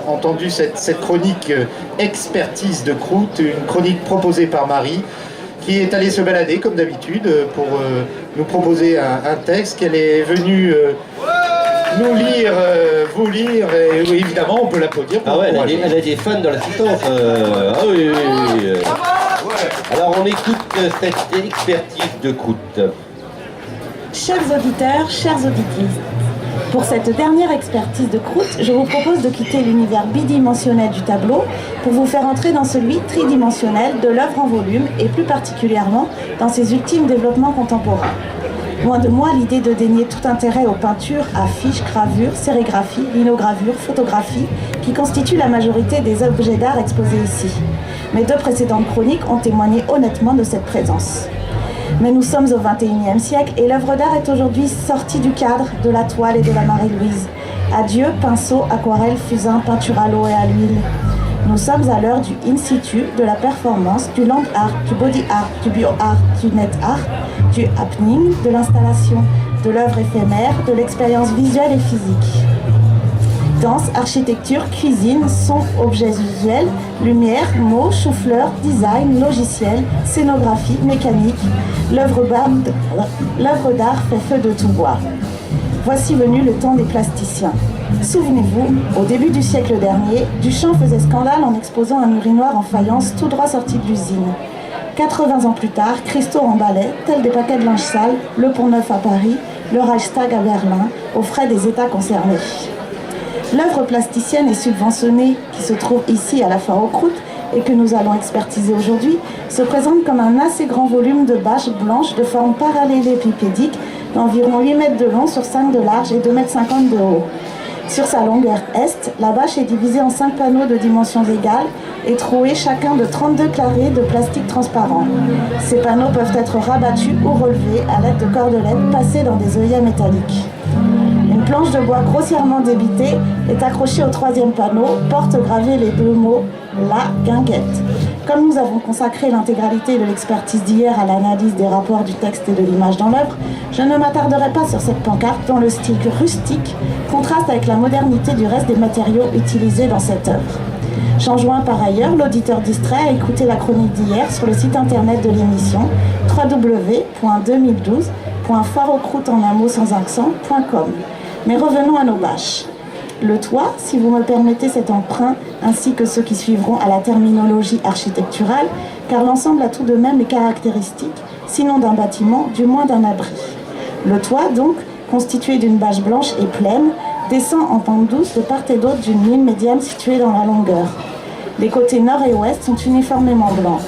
entendu cette chronique expertise de croûte, une chronique proposée par Marie, qui est allée se balader comme d'habitude pour nous proposer un texte qu'elle est venue nous lire, vous lire, et oui, évidemment on peut l'applaudir. Ah ouais, elle a des fans dans l'assistance. Ah oui, oui, oui. Alors on écoute cette expertise de croûte. Chers auditeurs, chers auditrices, pour cette dernière expertise de croûte, je vous propose de quitter l'univers bidimensionnel du tableau pour vous faire entrer dans celui tridimensionnel de l'œuvre en volume et plus particulièrement dans ses ultimes développements contemporains. Loin de moi l'idée de dénier tout intérêt aux peintures, affiches, gravures, sérigraphies, linogravures, photographies qui constituent la majorité des objets d'art exposés ici. Mes deux précédentes chroniques ont témoigné honnêtement de cette présence. Mais nous sommes au XXIe siècle et l'œuvre d'art est aujourd'hui sortie du cadre de la toile et de la Marie-Louise. Adieu pinceau, aquarelle, fusain, peinture à l'eau et à l'huile. Nous sommes à l'heure du in situ, de la performance, du land art, du body art, du bio art, du net art, du happening, de l'installation, de l'œuvre éphémère, de l'expérience visuelle et physique. Danse, architecture, cuisine, son, objets visuels, lumière, mots, chou-fleur, design, logiciel, scénographie, mécanique. L'œuvre d'art fait feu de tout bois. Voici venu le temps des plasticiens. Souvenez-vous, au début du siècle dernier, Duchamp faisait scandale en exposant un urinoir en faïence tout droit sorti de l'usine. 80 ans plus tard, Christo emballait, tel des paquets de linge sale, le Pont-Neuf à Paris, le Reichstag à Berlin, aux frais des États concernés. L'œuvre plasticienne et subventionnée, qui se trouve ici à la Foire aux Croûtes et que nous allons expertiser aujourd'hui, se présente comme un assez grand volume de bâches blanches de forme parallélépipédique d'environ 8 mètres de long sur 5 de large et 2,50 mètres de haut. Sur sa longueur est, la bâche est divisée en 5 panneaux de dimensions égales et troués chacun de 32 carrés de plastique transparent. Ces panneaux peuvent être rabattus ou relevés à l'aide de cordelettes passées dans des œillets métalliques. Une planche de bois grossièrement débitée est accrochée au 3e panneau, porte gravés les deux mots « La Guinguette ». Comme nous avons consacré l'intégralité de l'expertise d'hier à l'analyse des rapports du texte et de l'image dans l'œuvre, je ne m'attarderai pas sur cette pancarte dont le style rustique contraste avec la modernité du reste des matériaux utilisés dans cette œuvre. J'enjoins par ailleurs l'auditeur distrait à écouter la chronique d'hier sur le site internet de l'émission www.2012.foireauxcroûtes.com. Mais revenons à nos bâches. Le toit, si vous me permettez cet emprunt, ainsi que ceux qui suivront à la terminologie architecturale, car l'ensemble a tout de même les caractéristiques, sinon d'un bâtiment, du moins d'un abri. Le toit, donc, constitué d'une bâche blanche et pleine, descend en pente douce de part et d'autre d'une ligne médiane située dans la longueur. Les côtés nord et ouest sont uniformément blancs.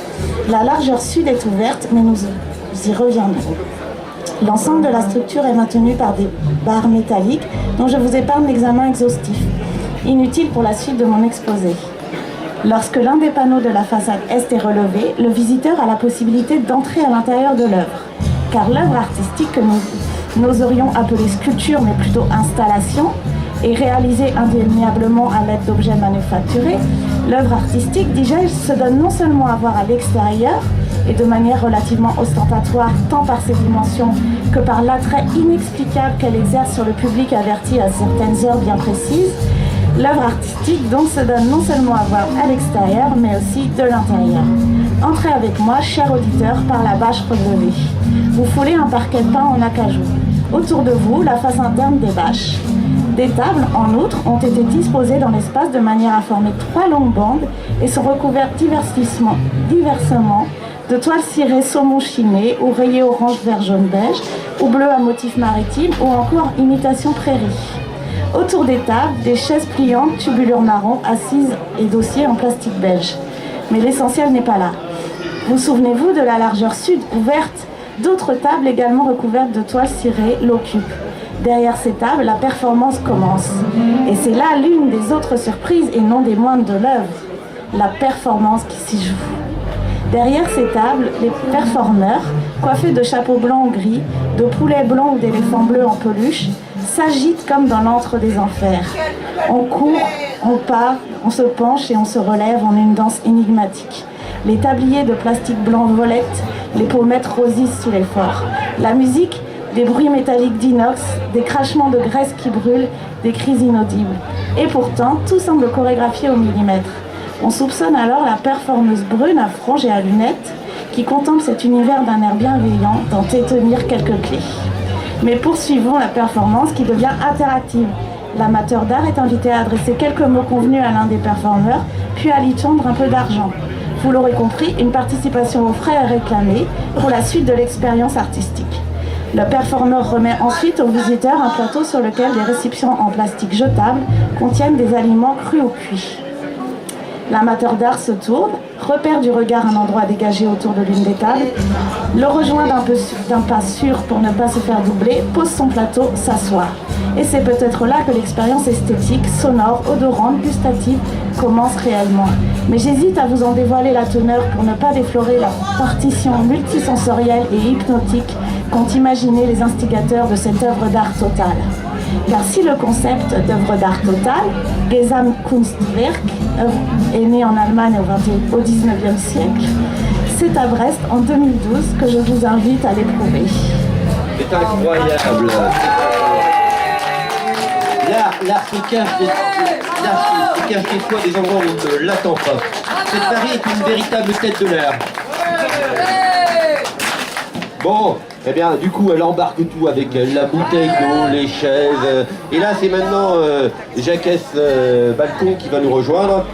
La largeur sud est ouverte, mais nous y reviendrons. L'ensemble de la structure est maintenu par des barres métalliques dont je vous épargne l'examen exhaustif, inutile pour la suite de mon exposé. Lorsque l'un des panneaux de la façade est relevé, le visiteur a la possibilité d'entrer à l'intérieur de l'œuvre, car l'œuvre artistique que nous n'oserions appeler sculpture mais plutôt installation est réalisée indéniablement à l'aide d'objets manufacturés. L'œuvre artistique, dis-je, se donne non seulement à voir à l'extérieur, et de manière relativement ostentatoire tant par ses dimensions que par l'attrait inexplicable qu'elle exerce sur le public averti à certaines heures bien précises, l'œuvre artistique donc se donne non seulement à voir à l'extérieur mais aussi de l'intérieur. Entrez avec moi, chers auditeurs, par la bâche relevée. Vous foulez un parquet peint en acajou. Autour de vous, la face interne des bâches. Des tables, en outre, ont été disposées dans l'espace de manière à former 3 longues bandes et sont recouvertes diversement de toiles cirées saumon chiné ou rayées orange vert jaune beige ou bleu à motif maritime ou encore imitation prairie. Autour des tables, des chaises pliantes tubulures marron assises et dossiers en plastique beige. Mais l'essentiel n'est pas là. Vous souvenez-vous de la largeur sud ouverte? D'autres tables également recouvertes de toiles cirées l'occupent. Derrière ces tables, la performance commence. Et c'est là l'une des autres surprises et non des moindres de l'œuvre. La performance qui s'y joue. Derrière ces tables, les performeurs, coiffés de chapeaux blancs ou gris, de poulets blancs ou d'éléphants bleus en peluche, s'agitent comme dans l'antre des enfers. On court, on part, on se penche et on se relève en une danse énigmatique. Les tabliers de plastique blanc volettent, les pommettes rosissent sous l'effort. La musique, des bruits métalliques d'inox, des crachements de graisse qui brûlent, des cris inaudibles. Et pourtant, tout semble chorégraphié au millimètre. On soupçonne alors la performeuse brune à franges et à lunettes qui contemple cet univers d'un air bienveillant dont tenir quelques clés. Mais poursuivons la performance qui devient interactive. L'amateur d'art est invité à adresser quelques mots convenus à l'un des performeurs, puis à lui tendre un peu d'argent. Vous l'aurez compris, une participation aux frais est réclamée pour la suite de l'expérience artistique. Le performeur remet ensuite aux visiteurs un plateau sur lequel des récipients en plastique jetables contiennent des aliments crus ou cuits. L'amateur d'art se tourne, repère du regard un endroit dégagé autour de l'une des tables, le rejoint d'un pas sûr pour ne pas se faire doubler, pose son plateau, s'assoit. Et c'est peut-être là que l'expérience esthétique, sonore, odorante, gustative commence réellement. Mais j'hésite à vous en dévoiler la teneur pour ne pas déflorer la partition multisensorielle et hypnotique qu'ont imaginé les instigateurs de cette œuvre d'art totale. Car si le concept d'œuvre d'art totale, Gesamtkunstwerk, est né en Allemagne au XIXe siècle, c'est à Brest en 2012 que je vous invite à l'éprouver. C'est incroyable. L'art se cache des fois des endroits où on ne l'attend pas. Cette Marie est une véritable tête de l'art. Bon, eh bien, du coup, elle embarque tout avec la bouteille d'eau, les chaises. Et là, c'est maintenant Jacques Balcon qui va nous rejoindre.